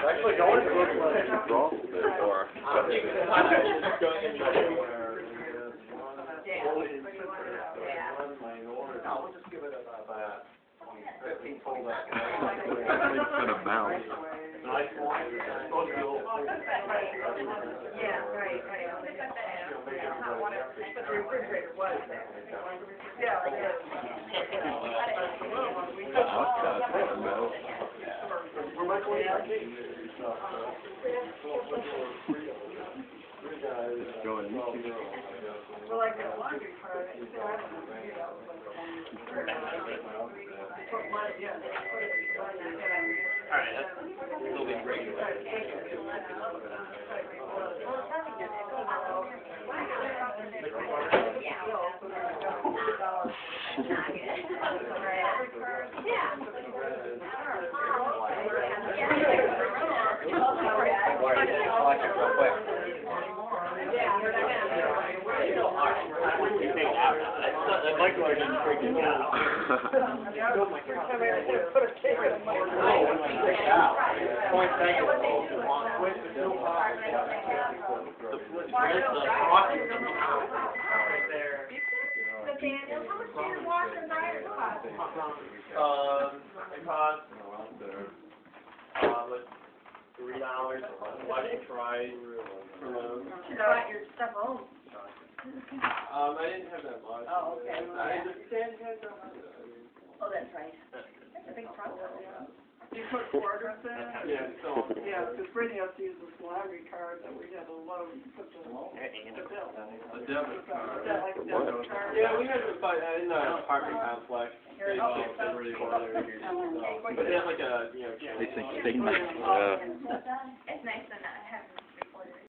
Actually, going to look like draw there or it's gonna bounce. Yeah, right. But the refrigerator was there. Yeah, Going well, like the laundry part, it still has to be, Alright, that's still be great. Michael didn't freaking out. Point back and forth. Daniel, how much do you wash and dryer cost? It costs like $3. Wash and dry. You brought your stuff home. I didn't have that much. Oh, okay. I just didn't have that much. Oh, that's right. I think probably, yeah. You put quarters in? Yeah, so. Yeah, because Brittany has to use this lottery card that we had to load and put the bill. A debit card. Is that like a debit card? Yeah, we had to find in the apartment complex. They didn't really bother here. But they have like a, they think they might It's nice to not